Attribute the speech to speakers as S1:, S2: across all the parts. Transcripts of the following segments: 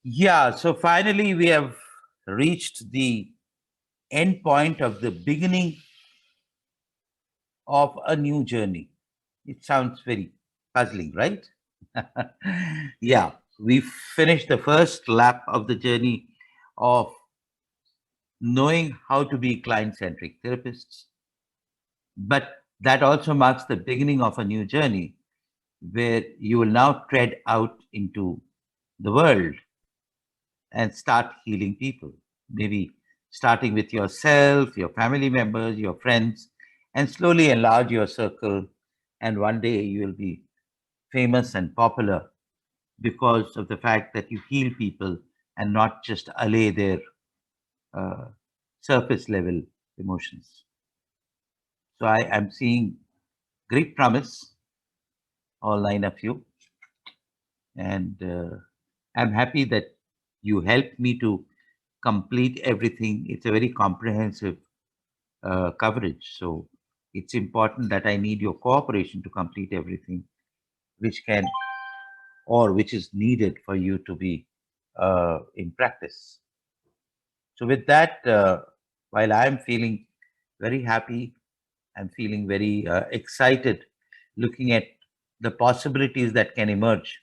S1: Yeah, so finally we have reached the end point of the beginning of a new journey. It sounds very puzzling, right? Yeah, we finished the first lap of the journey of knowing how to be client-centric therapists. But that also marks the beginning of a new journey where you will now tread out into the world and start healing people. Maybe starting with yourself, your family members, your friends, and slowly enlarge your circle. And one day you will be famous and popular because of the fact that you heal people and not just allay their uh, surface level emotions. So I am seeing great promise, all nine of you. And I'm happy that you helped me to complete everything. It's a very comprehensive coverage. So it's important that I need your cooperation to complete everything, which can or which is needed for you to be in practice. So with that, while I'm feeling very happy, I'm feeling very excited looking at the possibilities that can emerge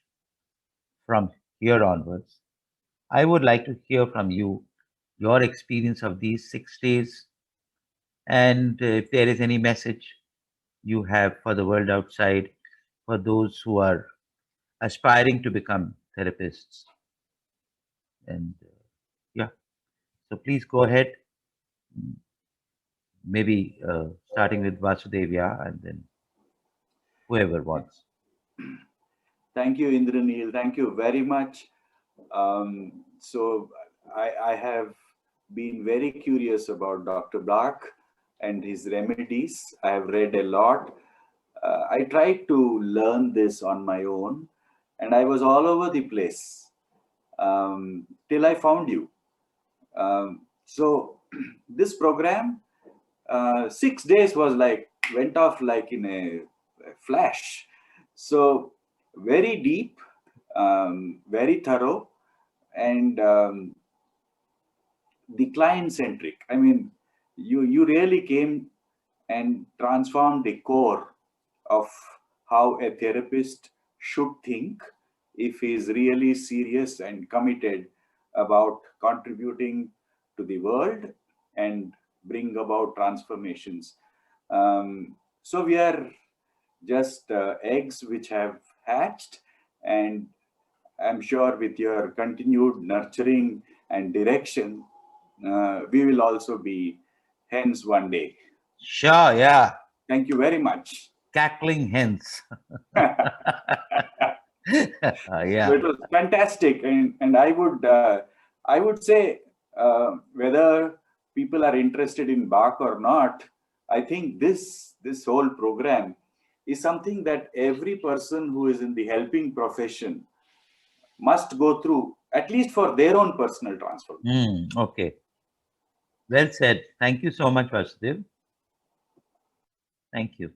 S1: from here onwards. I would like to hear from you your experience of these 6 days, and if there is any message you have for the world outside, for those who are aspiring to become therapists. And yeah, so please go ahead, maybe starting with Vasudevya and then whoever wants.
S2: Thank you, Indraneel. Thank you very much. So I have been very curious about Dr. Bach and his remedies. I have read a lot. I tried to learn this on my own, and I was all over the place till I found you. So this program, 6 days was like, went off like in a flash. So very deep, very thorough, and the client-centric. I mean, you really came and transformed the core of how a therapist should think if he is really serious and committed about contributing to the world and bring about transformations. So we are just eggs which have hatched, and I'm sure with your continued nurturing and direction, we will also be hens one day.
S1: Sure, yeah.
S2: Thank you very much.
S1: Cackling hens.
S2: So
S1: Yeah.
S2: it was fantastic, and I would say whether people are interested in Bach or not, I think this whole program is something that every person who is in the helping profession must go through, at least for their own personal transformation.
S1: Okay. Well said. Thank you so much, Vasudev. Thank you.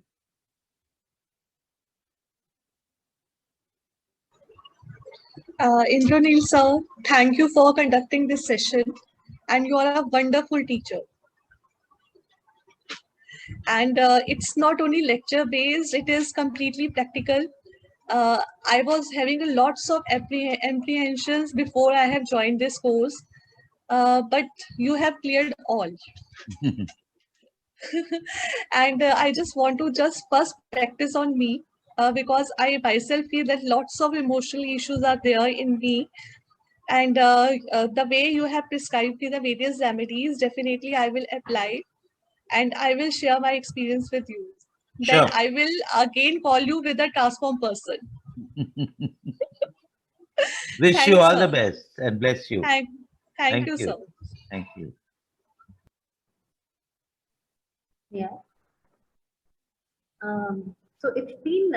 S3: Indranil sir, thank you for conducting this session, and you are a wonderful teacher. And it's not only lecture based, it is completely practical. I was having lots of apprehensions before I have joined this course, but you have cleared all. And I just want to just first practice on me, because I myself feel that lots of emotional issues are there in me. And the way you have prescribed me the various remedies, definitely I will apply, and I will share my experience with you. Then
S1: Sure.
S3: I will again call you with a transform person.
S1: Wish you
S3: Thanks,
S1: all
S3: sir.
S1: the best and bless you.
S3: Thank, thank
S1: Thank
S3: you,
S1: you.
S3: sir.
S1: Thank you.
S4: Yeah. So it's been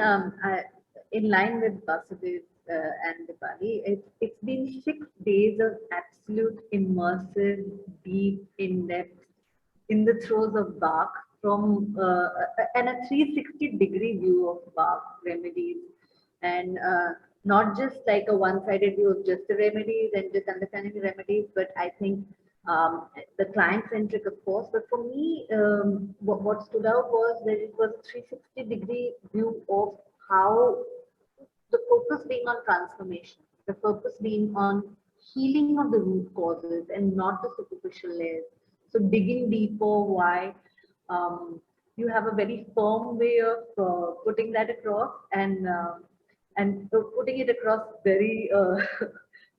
S4: in line with Vasudev and Dipali. It's been 6 days of absolute immersive, deep, in-depth, in the throes of Bach, from and a 360-degree view of Bach remedies, and not just like a one-sided view of just the remedies and just understanding the remedies, but I think the client-centric, of course. But for me, what stood out was that it was a 360-degree view of how the focus being on transformation, the focus being on healing of the root causes and not the superficial layers. So digging deeper, why you have a very firm way of putting that across, and putting it across very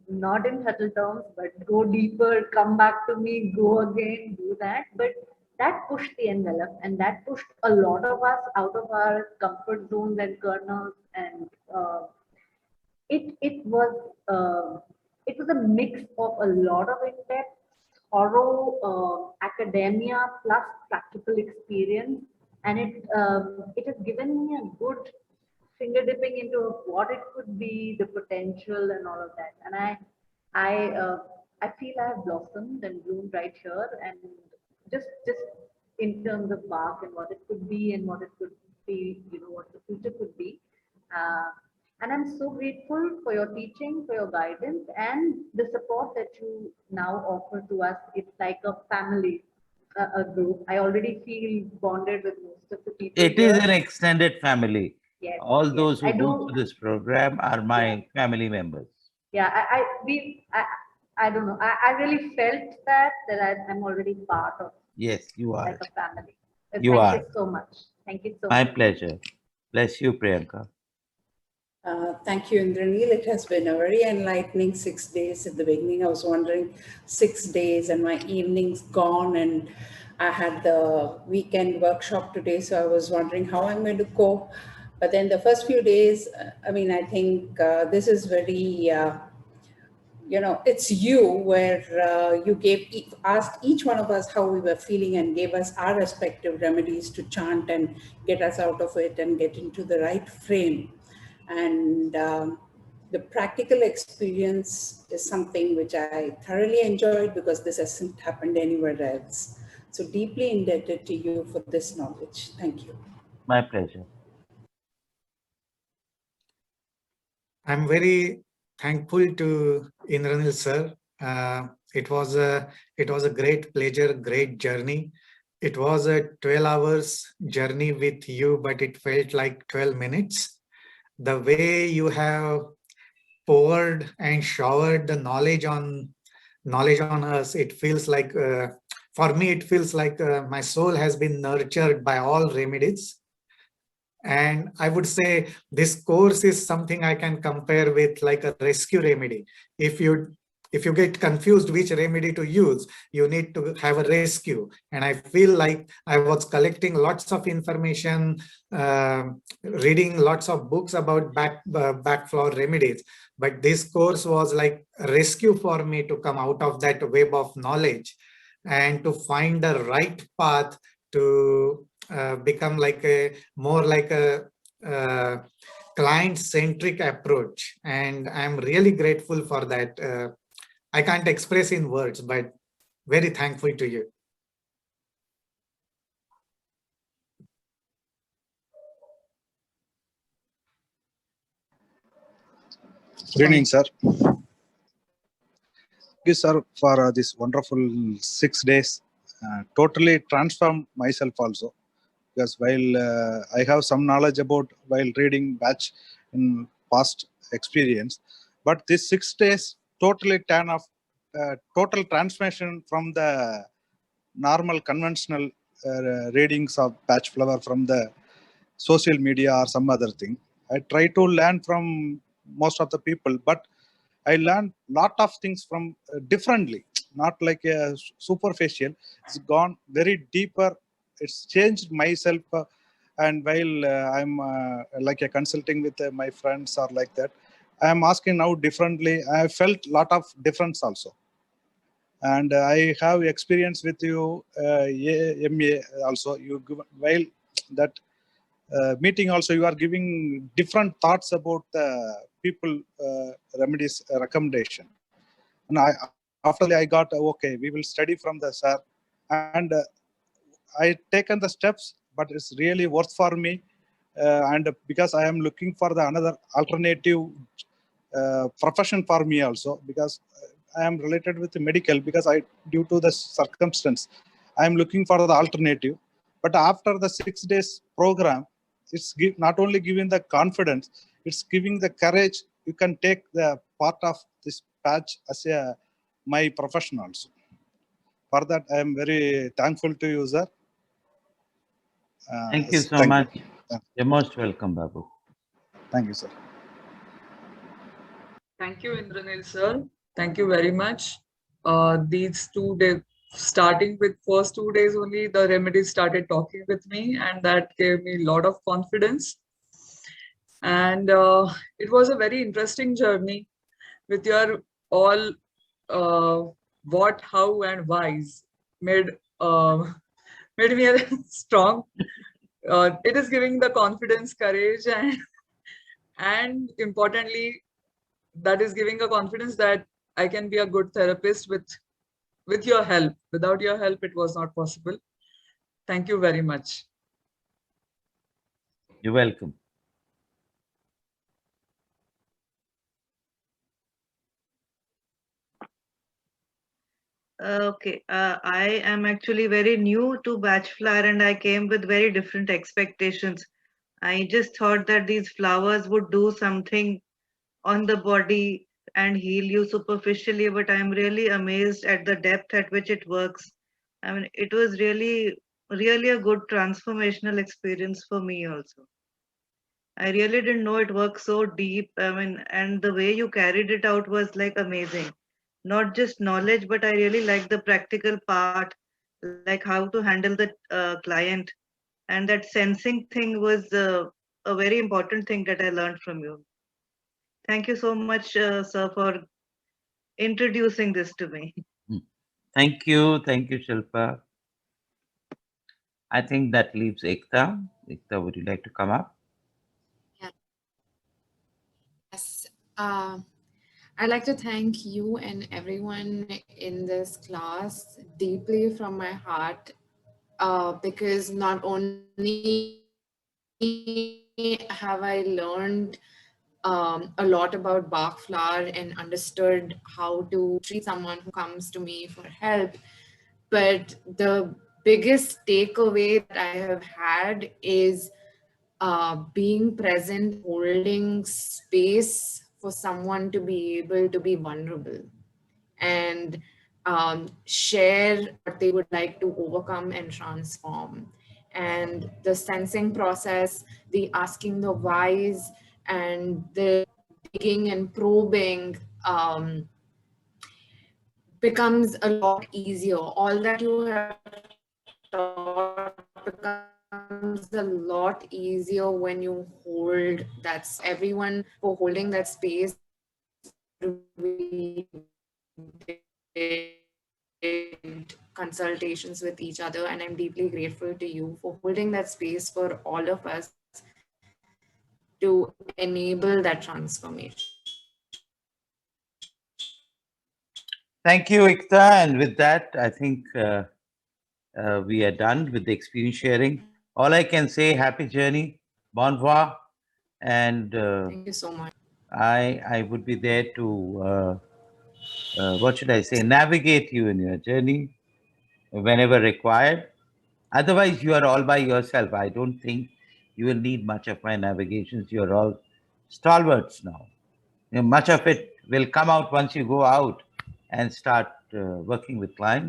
S4: not in subtle terms, but go deeper, come back to me, go again, do that. But that pushed the envelope, and that pushed a lot of us out of our comfort zones and kernels, and it was it was a mix of a lot of in-depth, thorough academia plus practical experience, and it has given me a good finger dipping into what it could be, the potential, and all of that. And I feel I have blossomed and bloomed right here, and just in terms of Bach and what it could be and what it could be, what the future could be. Uh, and I'm so grateful for your teaching, for your guidance, and the support that you now offer to us. It's like a family, a group. I already feel bonded with most of the people
S1: It is
S4: here.
S1: an extended family.
S4: Yes,
S1: All
S4: yes.
S1: those
S4: I
S1: who go
S4: do.
S1: through this program are
S4: Yeah,
S1: my family members.
S4: yeah. I don't know. I really felt that I'm already part of
S1: Yes, you
S4: like
S1: are.
S4: a family.
S1: You
S4: Thank you
S1: are.
S4: so much. Thank you so
S1: My
S4: much.
S1: pleasure. Bless you, Priyanka.
S5: Thank you, Indranil. It has been a very enlightening 6 days. At the beginning, I was wondering 6 days and my evening's gone, and I had the weekend workshop today, so I was wondering how I'm going to cope. But then the first few days, I think this is very, it's you where you asked each one of us how we were feeling and gave us our respective remedies to chant and get us out of it and get into the right frame. And the practical experience is something which I thoroughly enjoyed because this hasn't happened anywhere else. So deeply indebted to you for this knowledge. Thank you.
S1: My pleasure.
S6: I'm very thankful to Indranil sir. It was a great pleasure, great journey. It was a 12 hours journey with you, but it felt like 12 minutes. The way you have poured and showered the knowledge on us, it feels like for me it feels like my soul has been nurtured by all remedies. And I would say this course is something I can compare with like a rescue remedy. If you get confused which remedy to use, you need to have a rescue. And I feel like I was collecting lots of information, reading lots of books about Bach Flower remedies. But this course was like a rescue for me to come out of that web of knowledge and to find the right path to become like a more like a client-centric approach. And I'm really grateful for that. I can't express in words, but very thankful to you.
S7: Good evening, sir. Thank you, sir, for this wonderful 6 days. Totally transformed myself also. Because while I have some knowledge about while reading batch in past experience, but this 6 days totally turn off, total transformation from the normal conventional readings of batch flower from the social media or some other thing. I try to learn from most of the people, but I learned lot of things from differently, not like a superficial. It's gone very deeper. It's changed myself. And while I'm like a consulting with my friends or like that, I'm asking now differently. I felt lot of difference also. And I have experience with you, MA also. You give, while that meeting also, you are giving different thoughts about the people remedies recommendation. And after I got okay, we will study from the sir, and I taken the steps, but it's really worth for me, and because I am looking for the another alternative profession for me also, because I am related with the medical, because due to the circumstance, I am looking for the alternative. But after the 6 days program, it's not only giving the confidence, it's giving the courage. You can take the part of this patch as my profession also. For that, I am very thankful to you, sir.
S1: Thank you so much. You're most welcome, Babu.
S7: Thank you, sir.
S8: Thank you, Indranil sir. Thank you very much. These 2 days, starting with first 2 days only, the remedies started talking with me, and that gave me a lot of confidence. And it was a very interesting journey with your all what, how, and whys made me strong. It is giving the confidence, courage, and importantly, that is giving a confidence that I can be a good therapist with your help. Without your help, it was not possible. Thank you very much.
S1: You're welcome.
S9: Okay, I am actually very new to Bach Flower and I came with very different expectations. I just thought that these flowers would do something on the body and heal you superficially, but I'm really amazed at the depth at which it works. I mean, it was really a good transformational experience for me also. I really didn't know it works so deep. I mean, and the way you carried it out was like amazing. Not just knowledge, but I really like the practical part, like how to handle the client. And that sensing thing was a very important thing that I learned from you. Thank you so much, sir, for introducing this to me.
S1: Thank you, Shilpa. I think that leaves Ekta. Ekta, would you like to come up?
S10: Yeah. Yes. I'd like to thank you and everyone in this class deeply from my heart, because not only have I learned a lot about Bach Flower and understood how to treat someone who comes to me for help, but the biggest takeaway that I have had is being present, holding space for someone to be able to be vulnerable and share what they would like to overcome and transform. And the sensing process, the asking the whys, and the digging and probing becomes a lot easier. All that you have taught becomes a lot easier when you hold that. Everyone for holding that space. We did consultations with each other, and I'm deeply grateful to you for holding that space for all of us to enable that transformation.
S1: Thank you, Ekta. And with that, I think we are done with the experience sharing. All I can say, happy journey, bon voyage, and
S10: thank you so much.
S1: I would be there to what should I say, navigate you in your journey whenever required. Otherwise, you are all by yourself. I don't think you will need much of my navigations. You're all stalwarts now. Much of it will come out once you go out and start working with clients.